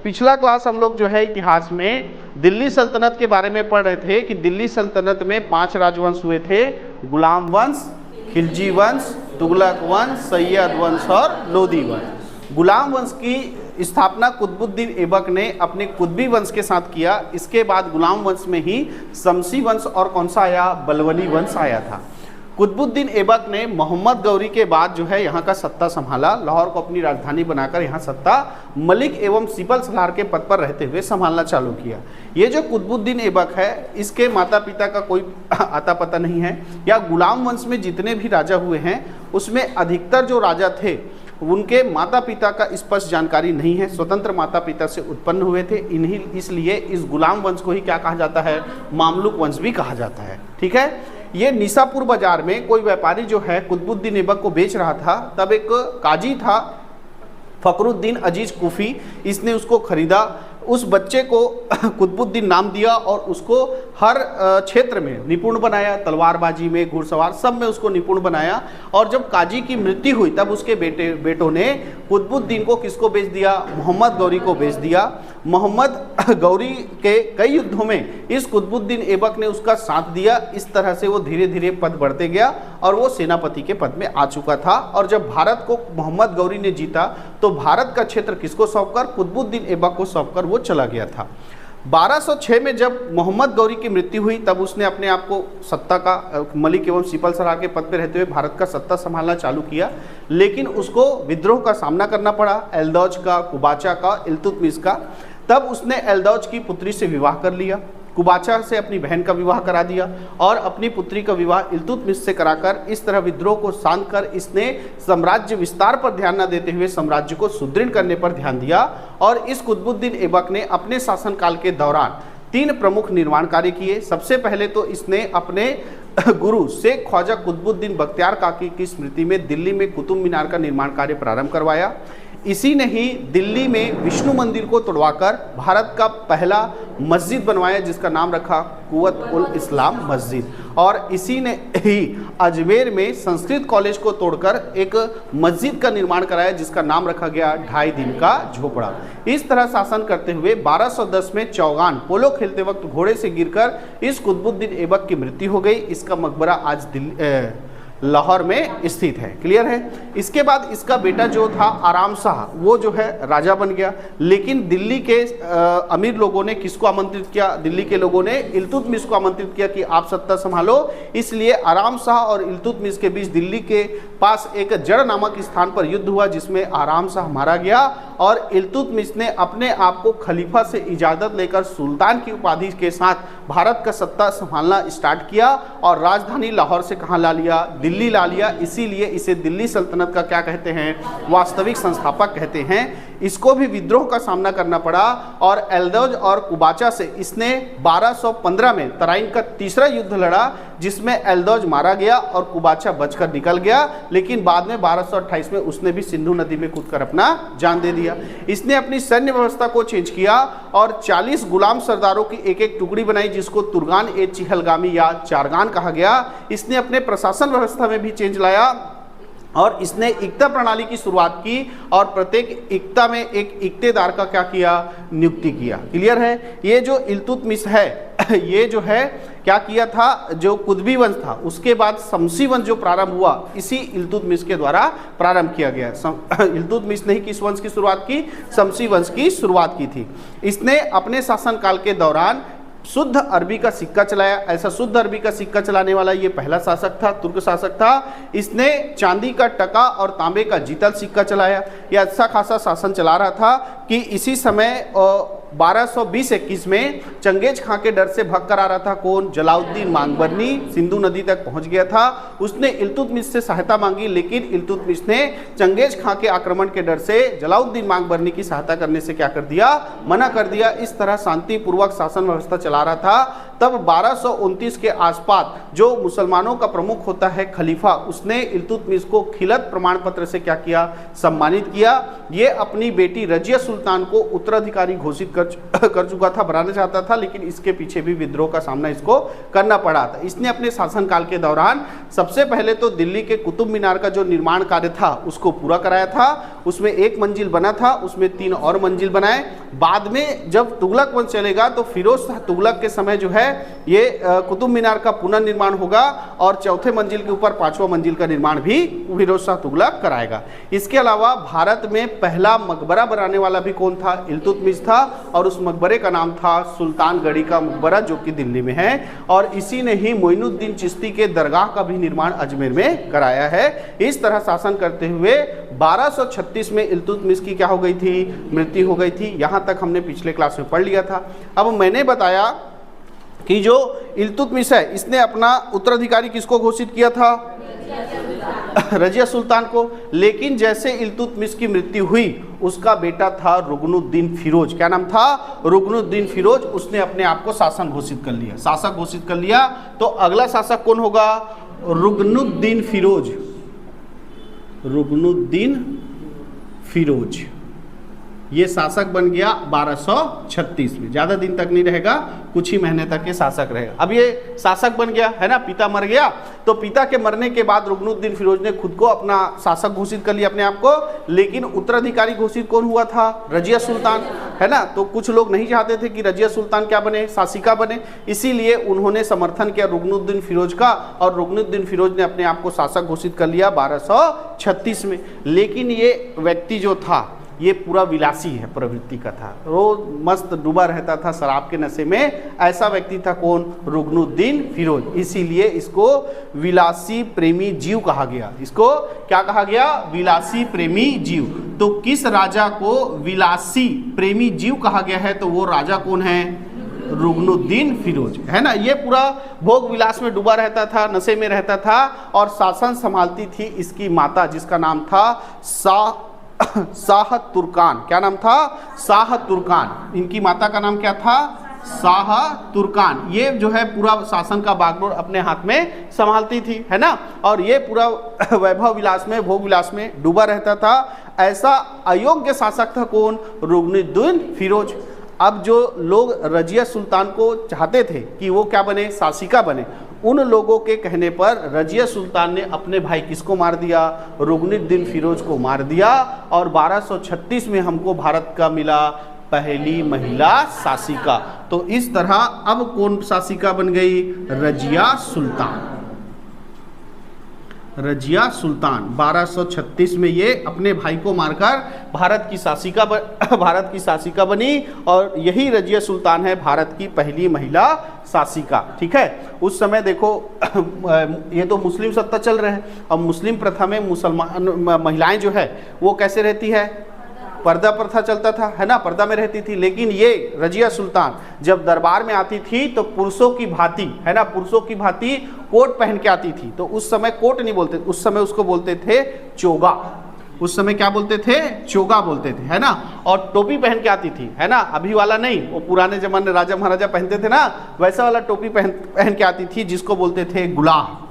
पिछला क्लास हम लोग जो है इतिहास में दिल्ली सल्तनत के बारे में पढ़ रहे थे कि दिल्ली सल्तनत में 5 राजवंश हुए थे। गुलाम वंश, खिलजी वंश, तुगलक वंश, सैयद वंश और लोदी वंश। गुलाम वंश की स्थापना कुतुबुद्दीन ऐबक ने अपने कुतुबी वंश के साथ किया। इसके बाद गुलाम वंश में ही शमसी वंश और कौन सा आया, बलवनी वंश आया था। कुतुबुद्दीन ऐबक ने मोहम्मद गौरी के बाद जो है यहाँ का सत्ता संभाला। लाहौर को अपनी राजधानी बनाकर यहाँ सत्ता मलिक एवं सिपल सलार के पद पर रहते हुए संभालना चालू किया। ये जो कुतुबुद्दीन ऐबक है, इसके माता पिता का कोई आता पता नहीं है, या गुलाम वंश में जितने भी राजा हुए हैं उसमें अधिकतर जो राजा थे उनके माता पिता का स्पष्ट जानकारी नहीं है। स्वतंत्र माता पिता से उत्पन्न हुए थे इन्हीं, इसलिए इस गुलाम वंश को ही क्या कहा जाता है, मामलुक वंश भी कहा जाता है। ठीक है। ये निसापुर बाजार में कोई व्यापारी जो है कुतुबुद्दीन ऐबक को बेच रहा था, तब एक काजी था फखरुद्दीन अजीज कुफी, इसने उसको खरीदा। उस बच्चे को कुतुबुद्दीन नाम दिया और उसको हर क्षेत्र में निपुण बनाया, तलवारबाजी में, घुड़सवार सब में उसको निपुण बनाया। और जब काजी की मृत्यु हुई तब उसके बेटों ने कुतुबुद्दीन को किसको बेच दिया, मोहम्मद गौरी को बेच दिया। मोहम्मद गौरी के कई युद्धों में इस कुतुबुद्दीन ऐबक ने उसका साथ दिया। इस तरह से वो धीरे धीरे पद बढ़ते गया और वो सेनापति के पद में आ चुका था। और जब भारत को मोहम्मद गौरी ने जीता तो भारत का क्षेत्र किसको सौंपकर, कुतुबुद्दीन ऐबक को सौंपकर वो चला गया था। 1206 में जब मोहम्मद गौरी की मृत्यु हुई तब उसने अपने आप को सत्ता का मलिक एवं सिपल सलार के पद पर रहते हुए भारत का सत्ता संभालना चालू किया, लेकिन उसको विद्रोह का सामना करना पड़ा, एल्दौज का, कुबाचा का, इल्तुतमिश का। तब उसने एल्दौज की पुत्री से विवाह कर लिया, कुबाचा से अपनी बहन का विवाह करा दिया और अपनी पुत्री का विवाह इल्तुतमिश से कराकर इस तरह विद्रोह को शांत कर इसने साम्राज्य विस्तार पर ध्यान न देते हुए साम्राज्य को सुदृढ़ करने पर ध्यान दिया। और इस कुतुबुद्दीन ऐबक ने अपने शासनकाल के दौरान 3 प्रमुख निर्माण कार्य किए। सबसे पहले तो इसने अपने गुरु शेख ख्वाजा कुतुबुद्दीन बख्तियार काकी की स्मृति में दिल्ली में कुतुब मीनार का निर्माण कार्य प्रारंभ करवाया। इसी ने ही दिल्ली में विष्णु मंदिर को तोड़वाकर भारत का पहला मस्जिद बनवाया जिसका नाम रखा कुव्वत उल इस्लाम मस्जिद। और इसी ने ही अजमेर में संस्कृत कॉलेज को तोड़कर एक मस्जिद का निर्माण कराया जिसका नाम रखा गया 2.5 दिन का झोपड़ा। इस तरह शासन करते हुए 1210 में चौगान पोलो खेलते वक्त घोड़े से गिरकर इस कुतुबुद्दीन ऐबक की मृत्यु हो गई। इसका मकबरा आज लाहौर में स्थित है। क्लियर है। इसके बाद इसका बेटा जो था आराम शाह, वो जो है राजा बन गया। लेकिन दिल्ली के अमीर लोगों ने किसको आमंत्रित किया, दिल्ली के लोगों ने इल्तुतमिश को आमंत्रित किया कि आप सत्ता संभालो। इसलिए आराम शाह और इल्तुतमिश के बीच दिल्ली के पास एक जड़ नामक स्थान पर युद्ध हुआ जिसमें आराम शाह मारा गया और इल्तुतमिश ने अपने आप को खलीफा से इजाज़त लेकर सुल्तान की उपाधि के साथ भारत का सत्ता संभालना स्टार्ट किया और राजधानी लाहौर से कहाँ ला लिया, दिल्ली ला लिया। इसीलिए इसे दिल्ली सल्तनत का क्या कहते हैं, वास्तविक संस्थापक कहते हैं। इसको भी विद्रोह का सामना करना पड़ा और एल्दौज और कुबाचा से इसने 1215 में तराइन का तीसरा युद्ध लड़ा जिसमें एल्दौज मारा गया और कुबाचा बचकर निकल गया। लेकिन बाद में 1228 में उसने भी सिंधु नदी में कूदकर अपना जान दे दिया। इसने अपनी सैन्य व्यवस्था को चेंज किया और 40 गुलाम सरदारों की एक एक टुकड़ी बनाई जिसको तुर्गान ए चिहलगामी या चारगान कहा गया। इसने अपने प्रशासन व्यवस्था में भी चेंज लाया और इसने इक्ता प्रणाली की शुरुआत की और प्रत्येक इक्ता में एक इक्तेदार का क्या किया, नियुक्ति किया। क्लियर है। ये जो इल्तुतमिश है ये जो है क्या किया था, जो कुतुबी वंश था उसके बाद शमसी वंश जो प्रारंभ हुआ इसी इल्तुतमिश के द्वारा प्रारंभ किया गया। इल्तुतमिश ने किस वंश की शुरुआत की, शमसी वंश की शुरुआत की थी। इसने अपने शासनकाल के दौरान शुद्ध अरबी का सिक्का चलाया। ऐसा शुद्ध अरबी का सिक्का चलाने वाला ये पहला शासक था, तुर्क शासक था। इसने चांदी का टका और तांबे का जीतल सिक्का चलाया। यह अच्छा खासा शासन चला रहा था कि इसी समय 1220-21 में चंगेज खां के डर से भाग कर आ रहा था कौन, जलाउद्दीन मांगबरनी सिंधु नदी तक पहुंच गया था। उसने इल्तुतमिश से सहायता मांगी लेकिन इल्तुतमिश ने चंगेज खां के आक्रमण के डर से जलाउद्दीन मांगबरनी की सहायता करने से क्या कर दिया, मना कर दिया। इस तरह शांतिपूर्वक शासन व्यवस्था चला रहा था। तब 1229 के आसपास जो मुसलमानों का प्रमुख होता है खलीफा, उसने इल्तुतमिश को खिलत प्रमाण पत्र से क्या किया, सम्मानित किया। ये अपनी बेटी रजिया सुल्तान को उत्तराधिकारी घोषित कर चुका था, बनाना चाहता था, लेकिन इसके पीछे भी विद्रोह का सामना इसको करना पड़ा था। इसने अपने शासनकाल के दौरान सबसे पहले तो दिल्ली के कुतुब मीनार का जो निर्माण कार्य था उसको पूरा कराया था। उसमें 1 मंजिल बना था, उसमें 3 और मंजिल बनाए। बाद में जब तुगलक वंश चलेगा तो फिरोज शाह तुगलक के समय जो है ये कुतुब मीनार का पुनर्निर्माण होगा और चौथे मंजिल के ऊपर 5वां मंजिल का निर्माण भी फिरोज शाह तुगलक कराएगा। इसके अलावा भारत में पहला मकबरा बनाने वाला भी कौन था, इल्तुतमिश था, और उस मकबरे का नाम था सुल्तानगढ़ी का मकबरा, जो कि दिल्ली में है। और इसी ने ही मोइनुद्दीन चिश्ती के दरगाह का भी निर्माण अजमेर में कराया है। इस तरह शासन करते हुए 1236 में इल्तुतमिश की क्या हो गई थी, मृत्यु हो गई थी। यहाँ तक हमने पिछले क्लास में पढ़ लिया था। अब मैंने बताया कि जो इल्तुतमिश है इसने अपना उत्तराधिकारी किसको घोषित किया था, रजिया सुल्तान को। लेकिन जैसे इल्तुतमिश की मृत्यु हुई, उसका बेटा था रुकनुद्दीन फिरोज। क्या नाम था, रुकनुद्दीन फिरोज। उसने अपने आप को शासक घोषित कर लिया, शासक घोषित कर लिया। तो अगला शासक कौन होगा, रुकनुद्दीन फिरोज। रुकनुद्दीन फिरोज ये शासक बन गया 1236 में। ज़्यादा दिन तक नहीं रहेगा, कुछ ही महीने तक ये शासक रहेगा। अब ये शासक बन गया है ना, पिता मर गया, तो पिता के मरने के बाद रुकनुद्दीन फिरोज ने खुद को अपना शासक घोषित कर लिया अपने आप को। लेकिन उत्तराधिकारी घोषित कौन हुआ था, रजिया सुल्तान, है ना। तो कुछ लोग नहीं चाहते थे कि रजिया सुल्तान क्या बने, शासिका बने, इसीलिए उन्होंने समर्थन किया रुकनुद्दीन फिरोज का, और रुकनुद्दीन फिरोज ने अपने आप को शासक घोषित कर लिया 1236 में। लेकिन ये व्यक्ति जो था ये पूरा विलासी है, प्रवृत्ति का था, रोज मस्त डूबा रहता था शराब के नशे में। ऐसा व्यक्ति था कौन, रुकनुद्दीन फिरोज। इसीलिए इसको विलासी प्रेमी जीव कहा गया। इसको क्या कहा गया, विलासी प्रेमी जीव। तो किस राजा को विलासी प्रेमी जीव कहा गया है, तो वो राजा कौन है, रुकनुद्दीन फिरोज, है ना। ये पूरा भोग विलास में डूबा रहता था, नशे में रहता था, और शासन संभालती थी इसकी माता, जिसका नाम था शाह तुर्कान। क्या नाम था, शाह तुर्कान। इनकी माता का नाम क्या था, शाह तुर्कान। ये जो है पूरा शासन का बागडोर अपने हाथ में संभालती थी, है ना। और ये पूरा वैभव विलास में, भोग विलास में डूबा रहता था। ऐसा अयोग्य शासक था कौन, रुकनुद्दीन फिरोज। अब जो लोग रजिया सुल्तान को चाहते थे कि वो क्या बने, शासिका बने, उन लोगों के कहने पर रजिया सुल्तान ने अपने भाई किसको मार दिया, रुकनुद्दीन फिरोज को मार दिया। और 1236 में हमको भारत का मिला पहली महिला शासिका। तो इस तरह अब कौन शासिका बन गई, रजिया सुल्तान। रजिया सुल्तान 1236 में ये अपने भाई को मारकर भारत की शासिका बनी, और यही रजिया सुल्तान है भारत की पहली महिला शासिका। ठीक है। उस समय देखो ये तो मुस्लिम सत्ता चल रहे हैं, और मुस्लिम प्रथा में मुसलमान महिलाएं जो है वो कैसे रहती है, पर्दा प्रथा चलता था, है ना, पर्दा में रहती थी। लेकिन ये रजिया सुल्तान जब दरबार में आती थी तो पुरुषों की भांति, है ना, पुरुषों की भांति कोट पहन के आती थी। तो उस समय कोट नहीं बोलते, उस समय उसको बोलते थे चोगा। उस समय क्या बोलते थे, चोगा बोलते थे, है ना। और टोपी पहन के आती थी, है ना, अभी वाला नहीं, वो पुराने जमाने राजा महाराजा पहनते थे ना, वैसा वाला टोपी पहन के आती थी, जिसको बोलते थे गुलाह।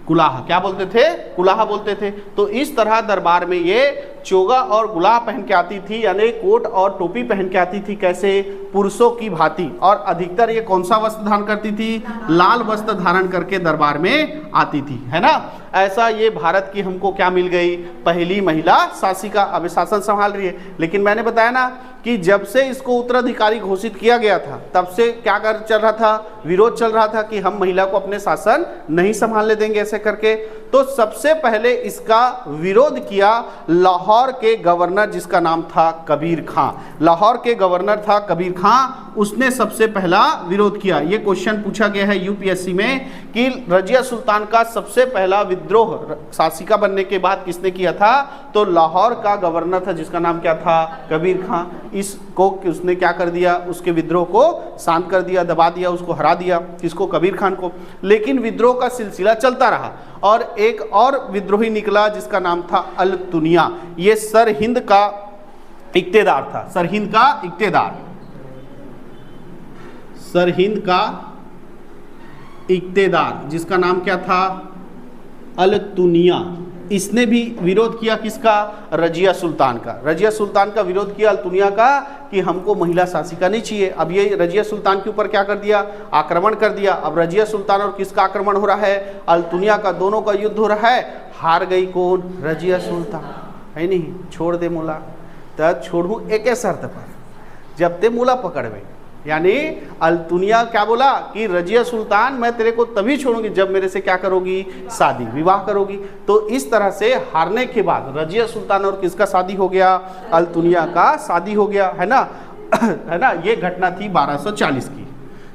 कुलाह क्या बोलते थे, कुलाह बोलते थे। तो इस तरह दरबार में ये चोगा और गुलाह पहन के आती थी, यानी कोट और टोपी पहन के आती थी, कैसे, पुरुषों की भांति। और अधिकतर ये कौन सा वस्त्र धारण करती थी, लाल वस्त्र धारण करके दरबार में आती थी, है ना। ऐसा ये भारत की हमको क्या मिल गई, पहली महिला शासिका। अब शासन संभाल रही है। लेकिन मैंने बताया ना कि जब से इसको उत्तराधिकारी घोषित किया गया था, तब से क्या कर चल रहा था, विरोध चल रहा था कि हम महिला को अपने शासन नहीं संभालने देंगे ऐसे करके। तो सबसे पहले इसका विरोध किया लाहौर के गवर्नर, जिसका नाम था कबीर खां। लाहौर के गवर्नर था कबीर खां, उसने सबसे पहला विरोध किया। ये क्वेश्चन पूछा गया है यूपीएससी में कि रजिया सुल्तान का सबसे पहला विद्रोह शासिका बनने के बाद किसने किया था, तो लाहौर का गवर्नर था, जिसका नाम क्या था, कबीर खां। इसको उसने क्या कर दिया, उसके विद्रोह को शांत कर दिया, दबा दिया, उसको हरा दिया, किसको, कबीर खान को। लेकिन विद्रोह का सिलसिला चलता रहा, और एक और विद्रोही निकला जिसका नाम था अल-तुनिया। ये सरहिंद का इक्तेदार था, सरहिंद का इक्तेदार। सरहिंद का इक्तेदार जिसका नाम क्या था, अल-तुनिया, इसने भी विरोध किया किसका, रजिया सुल्तान का। रजिया सुल्तान का विरोध किया अल-तुनिया का कि हमको महिला शासिका नहीं चाहिए। अब ये रजिया सुल्तान के ऊपर क्या कर दिया, आक्रमण कर दिया। अब रजिया सुल्तान और किसका आक्रमण हो रहा है, अल-तुनिया का, दोनों का युद्ध हो रहा है। हार गई कौन, रजिया सुल्तान, है नहीं, छोड़ दे मुला, तब छोड़ू एक शर्त पर, जब ते मुला पकड़वे। यानी अल-तुनिया क्या बोला कि रजिया सुल्तान मैं तेरे को तभी छोड़ूंगी जब मेरे से क्या करोगी, शादी विवाह करोगी। तो इस तरह से हारने के बाद रजिया सुल्तान और किसका शादी हो गया, अल-तुनिया का शादी हो गया, है ना, है ना। ये घटना थी 1240 की।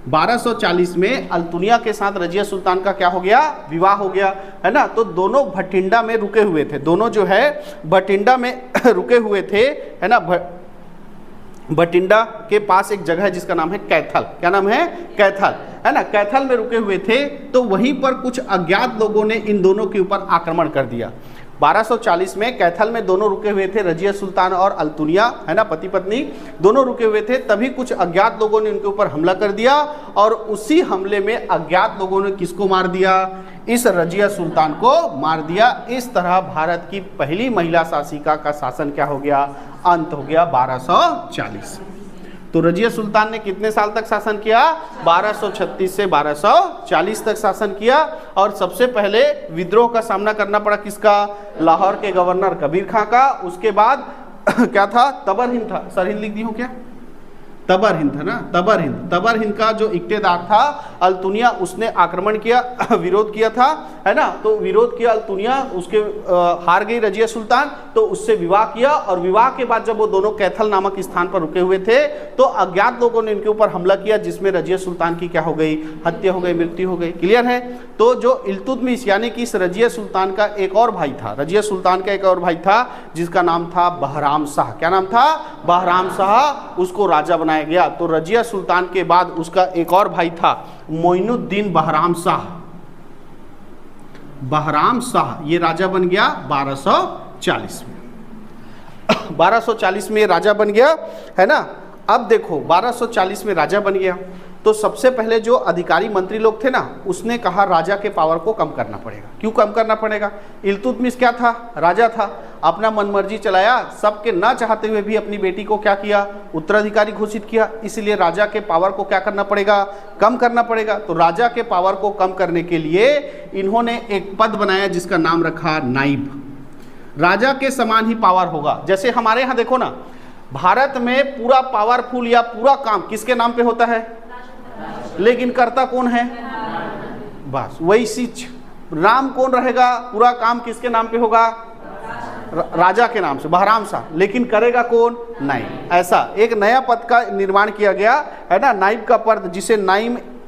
1240 में अल-तुनिया के साथ रजिया सुल्तान का क्या हो गया, विवाह हो गया, है ना। तो दोनों भटिंडा में रुके हुए थे, दोनों जो है भटिंडा में रुके हुए थे, है ना। भटिंडा के पास एक जगह है जिसका नाम है कैथल, क्या नाम है, कैथल, है ना। कैथल में रुके हुए थे, तो वहीं पर कुछ अज्ञात लोगों ने इन दोनों के ऊपर आक्रमण कर दिया। 1240 में कैथल में दोनों रुके हुए थे, रजिया सुल्तान और अल-तुनिया, है ना, पति पत्नी दोनों रुके हुए थे। तभी कुछ अज्ञात लोगों ने उनके ऊपर हमला कर दिया, और उसी हमले में अज्ञात लोगों ने किसको मार दिया, इस रजिया सुल्तान को मार दिया। इस तरह भारत की पहली महिला शासिका का शासन क्या हो गया, अंत हो गया 1240। तो रजिया सुल्तान ने कितने साल तक शासन किया, 1236 से 1240 तक शासन किया। और सबसे पहले विद्रोह का सामना करना पड़ा किसका, लाहौर के गवर्नर कबीर खां का। उसके बाद क्या था, तबर हिंद था, सरहिंद लिख दी हो क्या, तबर हिंद था ना, तबर हिंद, तबर हिंद का जो इक्तेदार था अल-तुनिया, उसने आक्रमण किया, विरोध किया था, है ना। तो विरोध किया अल-तुनिया, उसके हार गई रजिया सुल्तान, तो उससे विवाह किया। और विवाह के बाद जब वो दोनों कैथल नामक स्थान पर रुके हुए थे, तो अज्ञात लोगों ने इनके ऊपर हमला किया, जिसमें रजिया सुल्तान की क्या हो गई, हत्या हो गई, मृत्यु हो गई। क्लियर है। तो जो इल्तुतमिश यानी कि इस रजिया सुल्तान का एक और भाई था, रजिया सुल्तान का एक और भाई था जिसका नाम था बहराम शाह। क्या नाम था, बहराम शाह, उसको राजा बनाया गया। तो रजिया सुल्तान के बाद उसका एक और भाई था मोइनुद्दीन बहराम शाह। बहराम शाह ये राजा बन गया 1240 में। 1240 में राजा बन गया, है ना। अब देखो 1240 में राजा बन गया, तो सबसे पहले जो अधिकारी मंत्री लोग थे ना, उसने कहा राजा के पावर को कम करना पड़ेगा। क्यों कम करना पड़ेगा, इल्तुतमिश क्या था, राजा था, अपना मनमर्जी चलाया, सबके ना चाहते हुए भी अपनी बेटी को क्या किया, उत्तराधिकारी घोषित किया। इसलिए राजा के पावर को क्या करना पड़ेगा, कम करना पड़ेगा। तो राजा के पावर को कम करने के लिए इन्होंने एक पद बनाया जिसका नाम रखा नाइब। राजा के समान ही पावर होगा। जैसे हमारे यहाँ देखो ना, भारत में पूरा पावरफुल या पूरा काम किसके नाम पे होता है, लेकिन करता कौन है, बस वही चीज राम कौन रहेगा, पूरा काम किसके नाम पे होगा, राजा के नाम से, बहराम शाह, लेकिन करेगा कौन, नाइब। ऐसा एक नया पद का निर्माण किया गया, है ना, नाइब का पद, जिसे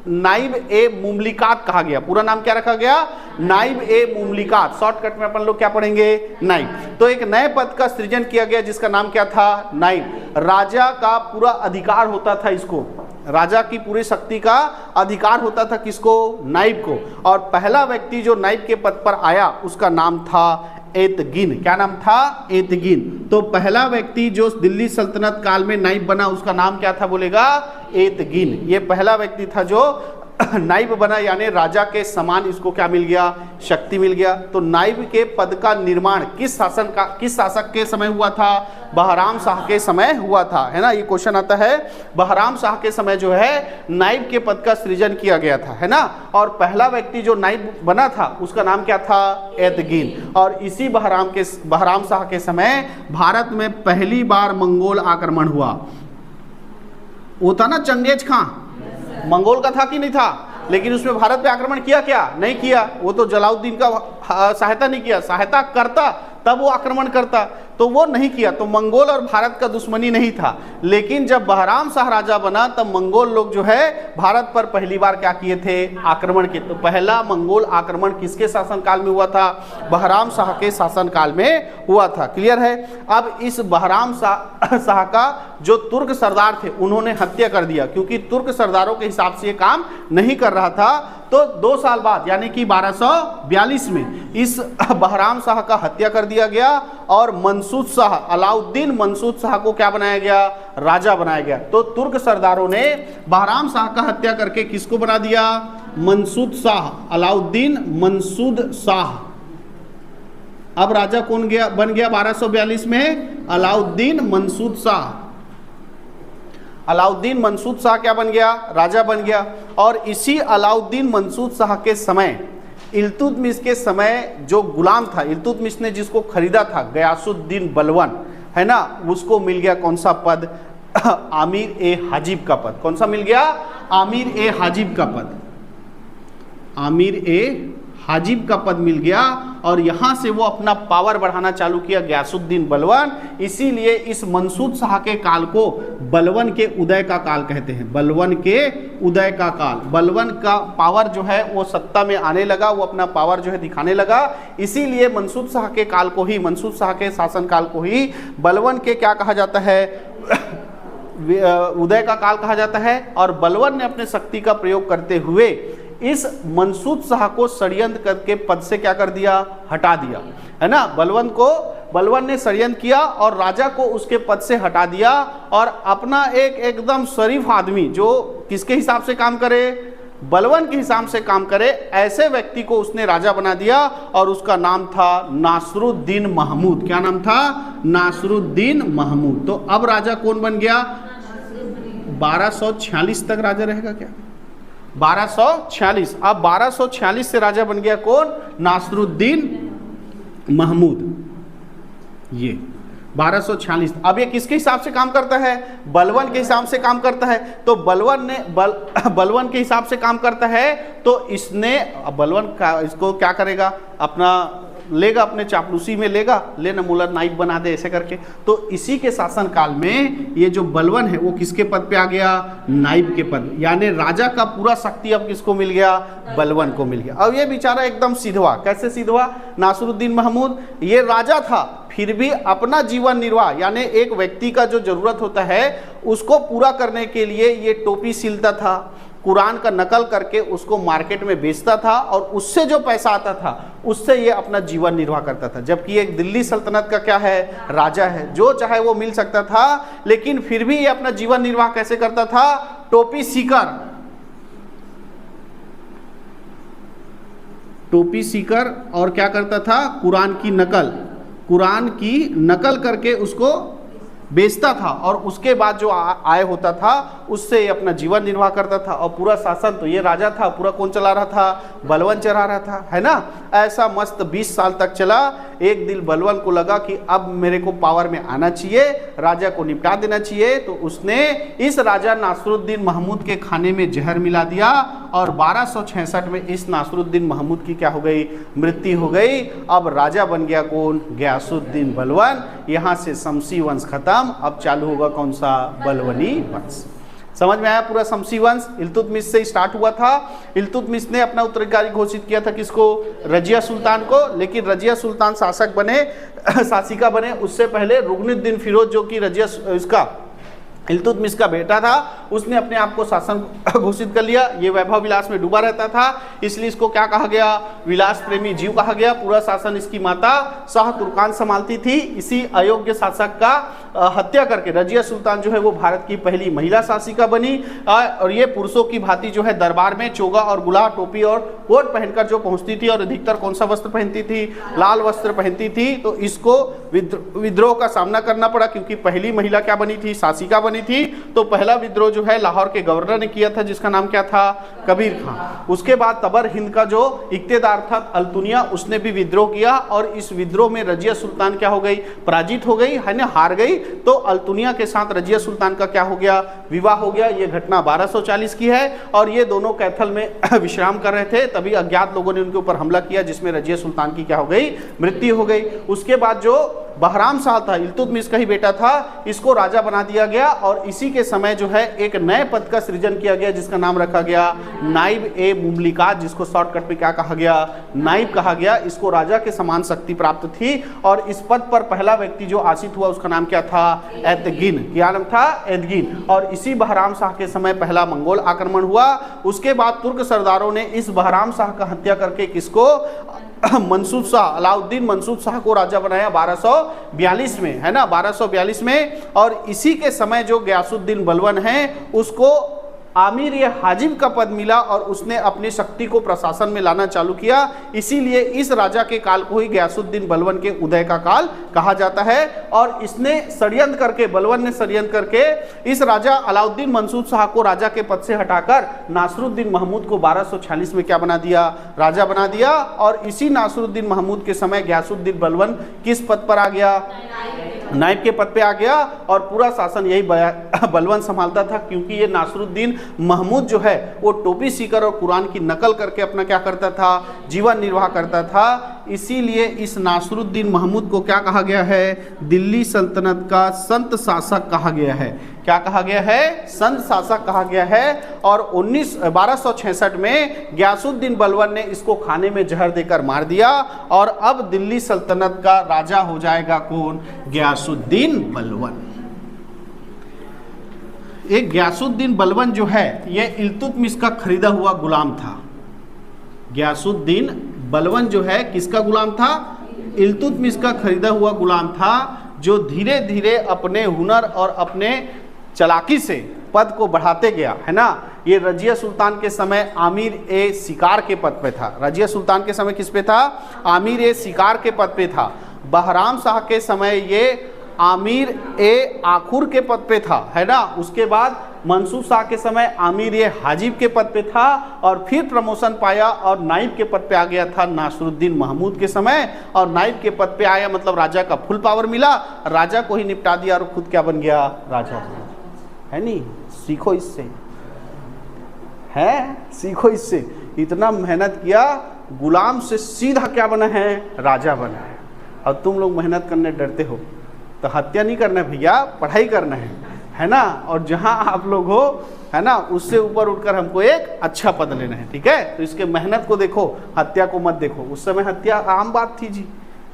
नाइब ए मुमलिकात कहा गया। पूरा नाम क्या रखा गया, नाइब ए मुमलिकात। शॉर्टकट में अपन लोग क्या पढ़ेंगे, नाइब। तो एक नए पद का सृजन किया गया जिसका नाम क्या था, नाइब। राजा का पूरा अधिकार होता था इसको, राजा की पूरी शक्ति का अधिकार होता था किसको, नाइब को। और पहला व्यक्ति जो नाइब के पद पर आया उसका नाम था एतगिन। क्या नाम था, एतगिन। तो पहला व्यक्ति जो दिल्ली सल्तनत काल में नाइब बना उसका नाम क्या था, बोलेगा एतगिन। ये पहला व्यक्ति था जो नाइब बना, यानी राजा के समान इसको क्या मिल गया, शक्ति मिल गया। तो नाइब के पद का निर्माण किस शासक के समय हुआ था, बहराम शाह के समय हुआ था, है ना। ये क्वेश्चन आता है, बहराम शाह के समय जो है नाइब के पद का सृजन किया गया था, है ना। और पहला व्यक्ति जो नाइब बना था उसका नाम क्या था, एतगिन। और इसी बहराम शाह के समय भारत में पहली बार मंगोल आक्रमण हुआ। वो था ना चंगेज खां, मंगोल का था कि नहीं था, लेकिन उसमें भारत पे आक्रमण किया क्या, नहीं किया। वो तो जलाउद्दीन का सहायता नहीं किया, सहायता करता तब वो आक्रमण करता, तो वो नहीं किया। तो मंगोल और भारत का दुश्मनी नहीं था। लेकिन जब बहराम शाह राजा बना तब मंगोल लोग जो है भारत पर पहली बार क्या किए थे, आक्रमण किए। तो पहला मंगोल आक्रमण किसके शासनकाल में हुआ था, बहराम शाह के शासनकाल में हुआ था। क्लियर है। अब इस बहराम शाह का जो तुर्क सरदार थे उन्होंने हत्या कर दिया, क्योंकि तुर्क सरदारों के हिसाब से ये काम नहीं कर रहा था। तो तो 2 साल बाद यानी कि 1242 में इस बहराम शाह का हत्या कर दिया गया और मंसूर शाह, अलाउद्दीन मंसूर शाह को क्या बनाया गया, राजा बनाया गया। तो तुर्क सरदारों ने बहराम शाह का हत्या करके किसको बना दिया, मंसूर शाह, अलाउद्दीन मंसूर शाह। अब राजा कौन गया बन गया 1242 में, अलाउद्दीन मंसूर शाह। अलाउद्दीन मंसूर शाह क्या बन गया, राजा बन गया। और इसी अलाउद्दीन मंसूर शाह के समय, इल्तुतमिश के समय जो गुलाम था, इल्तुतमिश ने जिसको खरीदा था, गयासुद्दीन बलवन, है ना, उसको मिल गया कौन सा पद, आमिर ए हाजिब का पद। कौन सा मिल गया, आमिर ए हाजिब का पद, आमिर ए हाजिब का पद मिल गया। और यहां से वो अपना पावर बढ़ाना चालू किया, गयासुद्दीन बलवन। इसीलिए इस मंसूर शाह के काल को बलवन के उदय का काल कहते हैं, बलवन के उदय का काल। बलवन का पावर जो है वो सत्ता में आने लगा, वो अपना पावर जो है दिखाने लगा। इसीलिए मंसूर शाह के काल को ही, मंसूर शाह के शासन काल को ही बलवन के क्या कहा जाता है, उदय का काल कहा जाता है। और बलवन ने अपने शक्ति का प्रयोग करते हुए इस मंसूर शाह को षड्यंत्र करके पद से क्या कर दिया, हटा दिया, है ना। बलवन ने षड्यंत्र किया और राजा को उसके पद से हटा दिया और अपना एक एकदम शरीफ आदमी जो किसके हिसाब से काम करे, बलवन के हिसाब से काम करे, ऐसे व्यक्ति को उसने राजा बना दिया और उसका नाम था नासरुद्दीन महमूद। क्या नाम था, नासरुद्दीन महमूद। तो अब राजा कौन बन गया, 1246 तक राजा रहेगा क्या, 1246। अब 1246 से राजा बन गया कौन, नासरुद्दीन महमूद। ये 1246। अब ये किसके हिसाब से काम करता है, बलवन के हिसाब से काम करता है। तो बलवन के हिसाब से काम करता है। तो इसने बलवन का इसको क्या करेगा, अपना लेगा, अपने चापलूसी में लेगा, लेना मुलर नाइब बना दे ऐसे करके। तो इसी के शासन काल में ये जो बलवन है वो किसके पद पे आ गया, नाइब के पद। यानी राजा का पूरा शक्ति अब किसको मिल गया, बलवन को मिल गया। अब ये बेचारा एकदम सीधवा, कैसे सीधवा, नासरुद्दीन महमूद ये राजा था फिर भी अपना जीवन निर्वाह, यानी एक व्यक्ति का जो जरूरत होता है उसको पूरा करने के लिए ये टोपी सिलता था, कुरान का नकल करके उसको मार्केट में बेचता था और उससे जो पैसा आता था उससे ये अपना जीवन निर्वाह करता था। जबकि एक दिल्ली सल्तनत का क्या है, राजा है, जो चाहे वो मिल सकता था, लेकिन फिर भी ये अपना जीवन निर्वाह कैसे करता था, टोपी सीकर और क्या करता था, कुरान की नकल करके उसको बेचता था और उसके बाद जो आय होता था उससे ये अपना जीवन निर्वाह करता था। और पूरा शासन तो ये राजा था, पूरा कौन चला रहा था, बलवन चला रहा था, है ना। ऐसा मस्त 20 साल तक चला। एक दिन बलवन को लगा कि अब मेरे को पावर में आना चाहिए, राजा को निपटा देना चाहिए। तो उसने इस राजा नासरुद्दीन महमूद के खाने में जहर मिला दिया और 1266 में इस नासरुद्दीन महमूद की क्या हो गई, मृत्यु हो गई। अब राजा बन गया कौन, गयासुद्दीन बलवन। यहाँ से शमसी वंश खत्म, अब चालू होगा कौन सा, बलवनी वंश। समझ में आया पूरा शमसी वंश। इल्तुतमिश से स्टार्ट हुआ था। इल्तुतमिश ने अपना उत्तराधिकारी घोषित किया था किसको, रजिया सुल्तान को। लेकिन रजिया सुल्तान शासिका बने उससे पहले रुकनुद्दीन फिरोज जो कि रजिया इसका इल्तुतमिश का बेटा था, उसने अपने आप को शासन घोषित कर लिया। ये वैभव विलास में डूबा रहता था, इसलिए इसको क्या कहा गया, विलास प्रेमी जीव कहा गया। पूरा शासन इसकी माता शाह तुर्कान संभालती थी। इसी अयोग्य शासक का हत्या करके रजिया सुल्तान जो है वो भारत की पहली महिला शासिका बनी। और ये पुरुषों की भांति जो है दरबार में चोगा और गुलाह, टोपी और कोट पहनकर जो पहुंचती थी और अधिकतर कौन सा वस्त्र पहनती थी, लाल वस्त्र पहनती थी। तो इसको विद्रोह का सामना करना पड़ा क्योंकि पहली महिला क्या बनी थी, शासिका बनी थी। तो पहला विद्रोह जो है लाहौर के गवर्नर ने किया था जिसका नाम क्या था, कबीर खान। उसके बाद तबर हिंद का जो इख्तियार था अल्तुनिया, उसने भी विद्रोह किया और इस विद्रोह में रजिया सुल्तान क्या हो गई, पराजित हो गई, है ना, हार गई। तो अल्तुनिया के साथ रजिया सुल्तान का क्या हो गया, विवाह हो गया। ये घटना 1240 की है और ये दोनों कैथल में विश्राम कर रहे थे, तभी अज्ञात लोगों ने उनके ऊपर हमला किया जिसमें रजिया सुल्तान की क्या हो गई, मृत्यु हो गई। उसके बाद जो बहराम शाह था, इल्तुतमिश का ही बेटा था, इसको राजा बना दिया गया और इसी के समय जो है एक नए पद का सृजन किया गया जिसका नाम रखा गया नाइब ए मुमलिकात, जिसको शॉर्टकट में क्या कहा गया, नाइब कहा गया। इसको राजा के समान शक्ति प्राप्त थी और इस पद पर पहला व्यक्ति जो आसीत हुआ उसका नाम क्या था, एतगिन। क्या नाम था, एतगिन। और इसी बहराम शाह के समय पहला मंगोल आक्रमण हुआ। उसके बाद तुर्क सरदारों ने इस बहराम शाह का हत्या करके किसको, मंसूर शाह, अलाउद्दीन मंसूर शाह को राजा बनाया 1242 में, है ना, 1242 में। और इसी के समय जो गयासुद्दीन बलवन है उसको आमिर ए हाजिब का पद मिला और उसने अपनी शक्ति को प्रशासन में लाना चालू किया। इसीलिए इस राजा के काल को ही गयासुद्दीन बलवन के उदय का काल कहा जाता है। और इसने षड्यंत्र करके, बलवन ने षड्यंत्र करके इस राजा अलाउद्दीन मंसूर शाह को राजा के पद से हटाकर नासरुद्दीन महमूद को 1246 में क्या बना दिया, राजा बना दिया। और इसी नासरुद्दीन महमूद के समय गयासुद्दीन बलवन किस पद पर आ गया, नाइब के पद पे आ गया और पूरा शासन यही बलवन संभालता था, क्योंकि ये नासरुद्दीन महमूद जो है वो टोपी सीकर और कुरान की नकल करके अपना क्या करता था, जीवन निर्वाह करता था। इसीलिए इस नासरुद्दीन महमूद को क्या कहा गया है, दिल्ली सल्तनत का संत शासक कहा गया है। क्या कहा गया है, संत शासक कहा गया है। और 1266 में गयासुद्दीन बलवन ने इसको खाने में जहर देकर मार दिया और अब दिल्ली सल्तनत का राजा हो जाएगा कौन, गयासुद्दीन बलवन। एक गयासुद्दीन बलवन जो है ये इल्तुतमिश का खरीदा हुआ गुलाम था। गयासुद्दीन बलवन जो है किसका गुलाम था, इल्तुतमिश का खरीदा हुआ गुलाम था, जो धीरे धीरे अपने हुनर और अपने चालाकी से पद को बढ़ाते गया, है ना। ये रजिया सुल्तान के समय आमिर ए शिकार के पद पे था। रजिया सुल्तान के समय किस पे था, आमिर ए शिकार के पद पे था। बहराम शाह के समय ये आमिर ए आखुर के पद पे था, है ना। उसके बाद मंसूर शाह के समय आमिर ए हाजिब के पद पे था और फिर प्रमोशन पाया और नाइब के पद पे आ गया था नासरुद्दीन महमूद के समय। और नाइब के पद पे आया मतलब राजा का फुल पावर मिला, राजा को ही निपटा दिया और खुद क्या बन गया, राजा, है नहीं। सीखो इससे, है, सीखो इससे। इतना मेहनत किया, गुलाम से सीधा क्या बना है, राजा बना है। और तुम लोग मेहनत करने डरते हो तो हत्या नहीं करना है भैया, पढ़ाई करना है ना। और जहां आप लोग हो, है ना, उससे ऊपर उठकर हमको एक अच्छा पद लेना है, ठीक है। तो इसके मेहनत को देखो, हत्या को मत देखो। उस समय हत्या आम बात थी जी,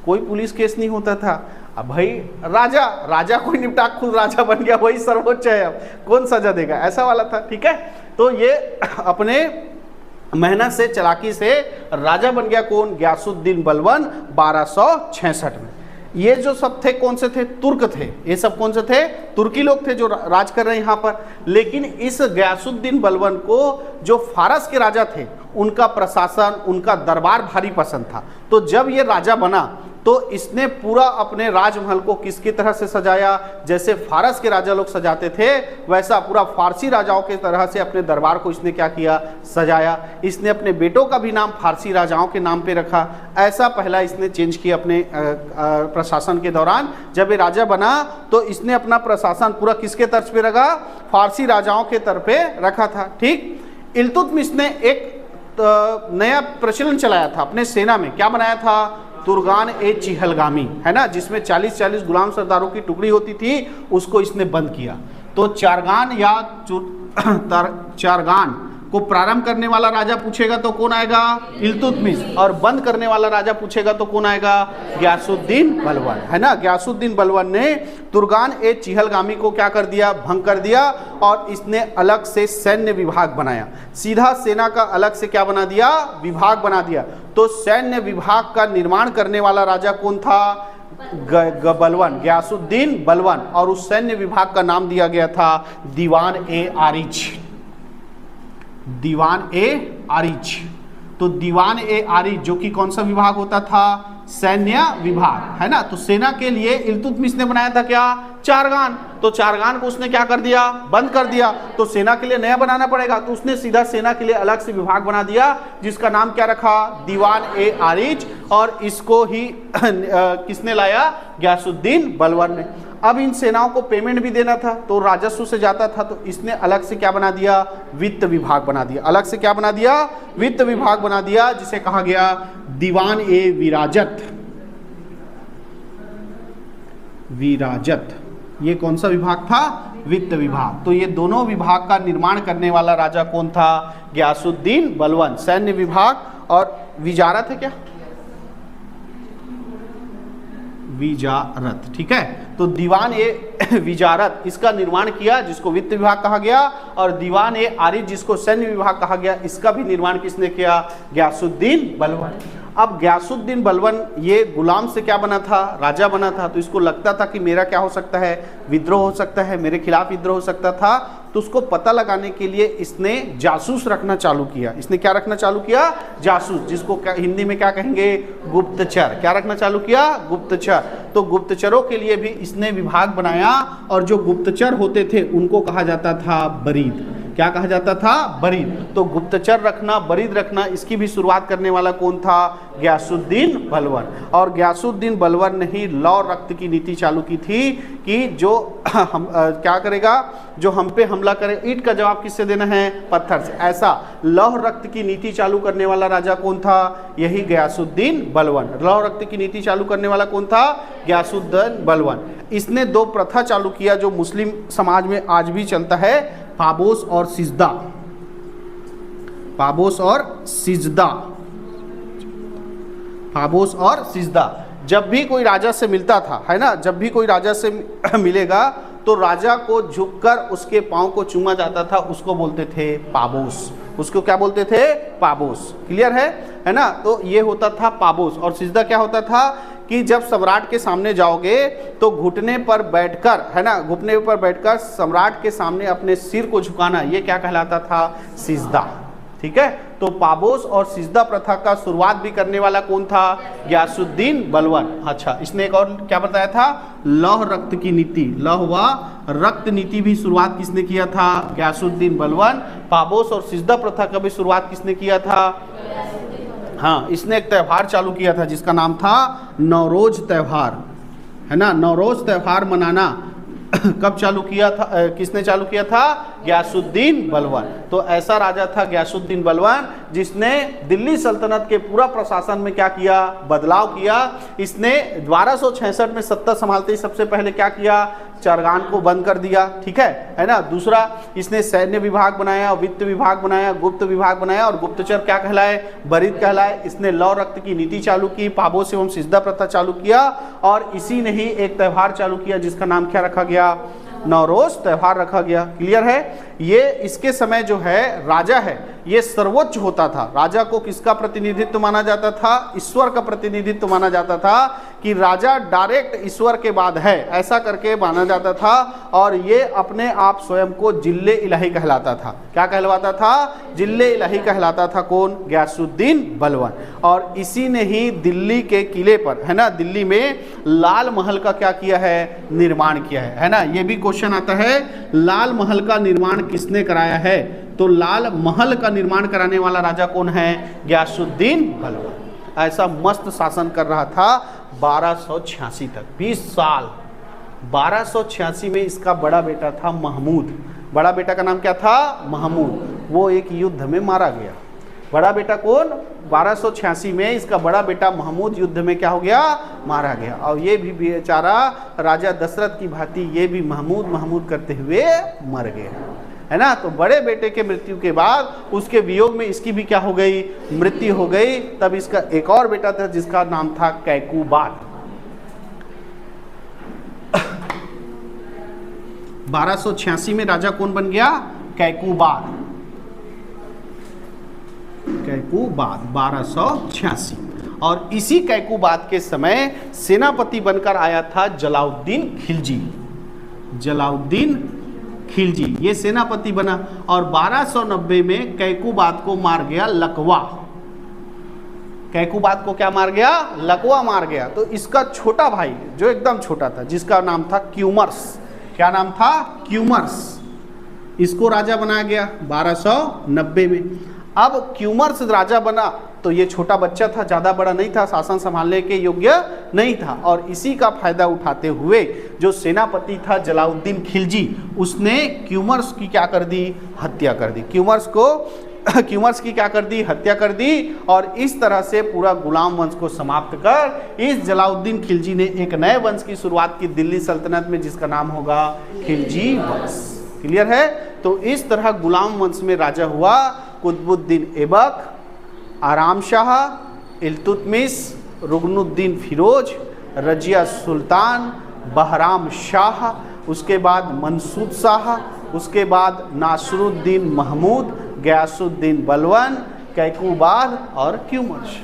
कोई पुलिस केस नहीं होता था। अब भाई राजा कोई निपटा खुद राजा बन गया, वही सर्वोच्च है, अब कौन सजा देगा, ऐसा वाला था, ठीक है। तो ये अपने मेहनत से, चालाकी से राजा बन गया कौन, गयासुद्दीन बलवन 1266 में। ये जो सब थे कौन से थे, तुर्क थे। ये सब कौन से थे, तुर्की लोग थे जो राज कर रहे हैं यहाँ पर। लेकिन इस गयासुद्दीन बलवन को जो फारस के राजा थे उनका प्रशासन, उनका दरबार भारी पसंद था। तो जब ये राजा बना तो इसने पूरा अपने राजमहल को किसकी तरह से सजाया, जैसे फारस के राजा लोग सजाते थे वैसा पूरा फारसी राजाओं के तरह से अपने दरबार को इसने क्या किया, सजाया। इसने अपने बेटों का भी नाम फारसी राजाओं के नाम पे रखा। ऐसा पहला इसने चेंज किया अपने प्रशासन के दौरान। जब ये राजा बना तो इसने अपना प्रशासन पूरा किसके तर्ज पे रखा, फारसी राजाओं के तरफ पे रखा था, ठीक। इल्तुतमिश ने एक नया प्रचलन चलाया था अपने सेना में। क्या बनाया था, तुर्गान ए चिहलगामी, है ना, जिसमें 40-40 गुलाम सरदारों की टुकड़ी होती थी, उसको इसने बंद किया। तो चारगान या चारगान को प्रारंभ करने वाला राजा पूछेगा तो कौन आएगा, इल्तुतमिश, और बंद करने वाला राजा पूछेगा तो कौन आएगा, गयासुद्दीन बलवन, है ना। गयासुद्दीन बलवन ने तुर्गान ए चिहलगामी को क्या कर दिया, भंग कर दिया और इसने अलग से सैन्य विभाग बनाया। सीधा सेना का अलग से क्या बना दिया, विभाग बना दिया। तो सैन्य विभाग का निर्माण करने वाला राजा कौन था, बलवन, गयासुद्दीन बलवन। और उस सैन्य विभाग का नाम दिया गया था दीवान ए आरिज, दीवान ए आरिज। तो दीवान ए आरिज जो कि कौन सा विभाग होता था, सैन्य विभाग, है ना। तो सेना के लिए इल्तुतमिश ने बनाया था क्या, चारगान। तो चारगान को उसने क्या कर दिया, बंद कर दिया। तो सेना के लिए नया बनाना पड़ेगा, तो उसने सीधा सेना के लिए अलग से विभाग बना दिया जिसका नाम क्या रखा, दीवान ए आरिज। और इसको ही किसने लाया, गयासुद्दीन बलवन ने। अब इन सेनाओं को पेमेंट भी देना था तो राजस्व से जाता था, तो इसने अलग से क्या बना दिया, वित्त विभाग बना दिया। अलग से क्या बना दिया, वित्त विभाग बना दिया, जिसे कहा गया दीवान ए विराजत। विराजत। ये कौन सा विभाग था? वित्त विभाग। तो ये दोनों विभाग का निर्माण करने वाला राजा कौन था? गयासुद्दीन बलवन। सैन्य विभाग और विजारत है क्या? विजारत, ठीक है। तो दीवान ए विजारत इसका निर्माण किया, जिसको वित्त विभाग कहा गया, और दीवान ए आरिफ जिसको सैन्य विभाग कहा गया, इसका भी निर्माण किसने किया? गयासुद्दीन बलवन। अब गयासुद्दीन बलवन ये गुलाम से क्या बना था? राजा बना था। तो इसको लगता था कि मेरा क्या हो सकता है? विद्रोह हो सकता है, मेरे खिलाफ विद्रोह हो सकता था। तो उसको पता लगाने के लिए इसने जासूस रखना चालू किया। इसने क्या रखना चालू किया? जासूस, जिसको हिंदी में क्या कहेंगे? गुप्तचर। क्या रखना चालू किया? गुप्तचर। तो गुप्तचरों के लिए भी इसने विभाग बनाया, और जो गुप्तचर होते थे उनको कहा जाता था बरीद। क्या कहा जाता था? बरीद। तो गुप्तचर रखना, बरीद रखना, इसकी भी शुरुआत करने वाला कौन था? गयासुद्दीन बलवन। और गयासुद्दीन बलवन ने ही लौ रक्त की नीति चालू की थी कि जो हम क्या करेगा? जो हम पे हमला करे, ईंट का जवाब किससे देना है? पत्थर से। ऐसा लौह रक्त की नीति चालू करने वाला राजा कौन था? यही गयासुद्दीन बलवन। लौह रक्त की नीति चालू करने वाला कौन था? गयासुद्दीन बलवन। इसने दो प्रथा चालू किया जो मुस्लिम समाज में आज भी चलता है, पाबोस और सिजदा। पाबोस और सिजदा। पाबोस और सिजदा। जब भी कोई राजा से मिलता था, है ना, जब भी कोई राजा से मिलेगा तो राजा को झुककर उसके पांव को चूमा जाता था, उसको बोलते थे पाबोस। उसको क्या बोलते थे? पाबोस। क्लियर है ना? तो ये होता था पाबोस। और सिजदा क्या होता था कि जब सम्राट के सामने जाओगे तो घुटने पर बैठकर, है ना, घुटने पर बैठकर सम्राट के सामने अपने सिर को झुकाना, ये क्या कहलाता था? सिजदा। ठीक है। तो पाबोस और सिजदा प्रथा का शुरुआत भी करने वाला कौन था? गयासुद्दीन बलवन। अच्छा, इसने एक और क्या बताया था? लौह रक्त की नीति। लौह व रक्त नीति भी शुरुआत किसने किया था? गयासुद्दीन बलवन। पाबोस और सिजदा प्रथा का भी शुरुआत किसने किया था? हाँ, इसने एक त्यौहार चालू किया था जिसका नाम था नौरोज त्यौहार, है ना। नौरोज त्यौहार मनाना कब चालू किया था? किसने चालू किया था? गयासुद्दीन बलवन। तो ऐसा राजा था गयासुद्दीन बलवन जिसने दिल्ली सल्तनत के पूरा प्रशासन में क्या किया? बदलाव किया। इसने 1266 में सत्ता संभालते ही सबसे पहले क्या किया? चरगान को बंद कर दिया। ठीक है ना। दूसरा, इसने सैन्य विभाग बनाया, वित्त विभाग बनाया, गुप्त विभाग बनाया, और गुप्तचर क्या कहलाए? बरीद कहलाए। इसने लौ रक्त की नीति चालू की, पाबोस एवं सिजदा प्रथा चालू किया, और इसी ने ही एक त्यौहार चालू किया जिसका नाम क्या रखा गया? नौरोज त्यौहार रखा गया। क्लियर है। ये इसके समय जो है राजा है ये सर्वोच्च होता था। राजा को किसका प्रतिनिधित्व माना जाता था? ईश्वर का प्रतिनिधित्व माना जाता था, कि राजा डायरेक्ट ईश्वर के बाद है, ऐसा करके माना जाता था। और ये अपने आप स्वयं को जिल्ले इलाही कहलाता था। क्या कहलवाता था? जिल्ले इलाही कहलाता था। कौन? गयासुद्दीन बलवन। और इसी ने ही दिल्ली के किले पर, है ना, दिल्ली में लाल महल का क्या किया है? निर्माण किया है ना। ये भी क्वेश्चन आता है, लाल महल का निर्माण किसने कराया है? तो लाल महल का निर्माण कराने वाला राजा कौन है? गयासुद्दीन बलवन। ऐसा मस्त शासन कर रहा था 1286 तक, 20 साल। 1286 में इसका बड़ा बेटा था महमूद। बड़ा बेटा का नाम क्या था? महमूद। वो एक युद्ध में मारा गया। बड़ा बेटा कौन? 1286 में इसका बड़ा बेटा महमूद युद्ध में क्या हो गया? मारा गया। और ये भी बेचारा राजा दशरथ की भांति ये भी महमूद महमूद करते हुए मर गया, है ना। तो बड़े बेटे के मृत्यु के बाद उसके वियोग में इसकी भी क्या हो गई? मृत्यु हो गई। तब इसका एक और बेटा था जिसका नाम था कैकुबाद। 1286 में राजा कौन बन गया? कैकुबाद। कैकुबाद 1286। और इसी कैकुबाद के समय सेनापति बनकर आया था जलाउद्दीन खिलजी। जलाउद्दीन खिलजी ये सेनापति बना। और 1290 में कैकुबाद को मार गया लकवा। कैकुबाद को क्या मार गया? लकवा मार गया। तो इसका छोटा भाई जो एकदम छोटा था, जिसका नाम था क्यूमर्स। क्या नाम था? क्यूमर्स। इसको राजा बनाया गया 1290 में। अब क्यूमर्स राजा बना तो ये छोटा बच्चा था, ज़्यादा बड़ा नहीं था, शासन संभालने के योग्य नहीं था। और इसी का फायदा उठाते हुए जो सेनापति था जलाउद्दीन खिलजी, उसने क्यूमर्स की क्या कर दी? हत्या कर दी। क्यूमर्स को क्यूमर्स की क्या कर दी, हत्या कर दी और इस तरह से पूरा गुलाम वंश को समाप्त कर इस जलालुद्दीन खिलजी ने एक नए वंश की शुरुआत की दिल्ली सल्तनत में, जिसका नाम होगा खिलजी वंश। क्लियर है? तो इस तरह गुलाम वंश में राजा हुआ कुतुबुद्दीन ऐबक, आराम शाह, इल्तुतमिश, रुकनुद्दीन फिरोज, रजिया सुल्तान, बहराम शाह, उसके बाद मंसूर शाह, उसके बाद नासरुद्दीन महमूद, गयासुद्दीन बलवन, कैकूबाद और क्यूमर्स।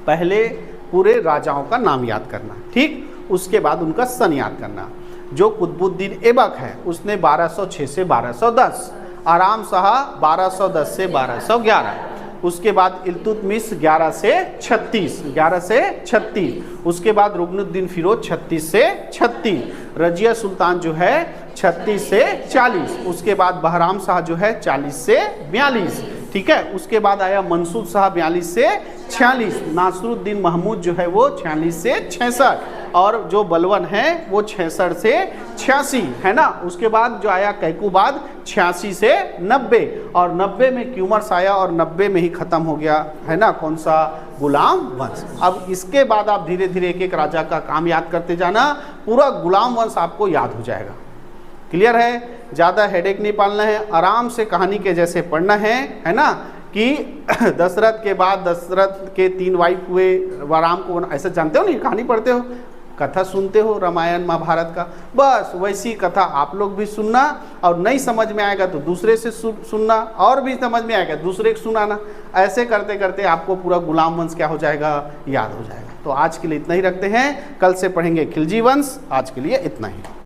पहले पूरे राजाओं का नाम याद करना, ठीक, उसके बाद उनका सन याद करना। जो कुतुबुद्दीन ऐबक है उसने 1206 से 1210, आराम शाह 1210 से 1211, उसके बाद इल्तुतमिश 11 से 36, उसके बाद रुकनुद्दीन फिरोज 36 से 36, रजिया सुल्तान जो है 36 से 40, उसके बाद बहराम शाह जो है 40 से 42, ठीक है। उसके बाद आया मंसूर शाह 42 से 46, नासरुद्दीन महमूद जो है वो 46 से 66 और जो बलवन है वो 66 से 86 है ना। उसके बाद जो आया कैकूबाद 86 से 90 और 90 में क्यूमर्स आया और 90 में ही खत्म हो गया है ना, कौन सा, गुलाम वंश। अब इसके बाद आप धीरे धीरे एक एक राजा का काम याद करते जाना, पूरा गुलाम वंश आपको याद हो जाएगा। क्लियर है? ज़्यादा हेडेक नहीं पालना है, आराम से कहानी के जैसे पढ़ना है ना, कि दशरथ के बाद दशरथ के 3 वाइफ हुए, राम को ऐसा जानते हो नहीं, कहानी पढ़ते हो, कथा सुनते हो रामायण महाभारत का, बस वैसी कथा आप लोग भी सुनना और नहीं समझ में आएगा तो दूसरे से सुनना और भी समझ में आएगा दूसरे को सुनाना। ऐसे करते करते आपको पूरा गुलाम वंश क्या हो जाएगा, याद हो जाएगा। तो आज के लिए इतना ही रखते हैं, कल से पढ़ेंगे खिलजी वंश। आज के लिए इतना ही।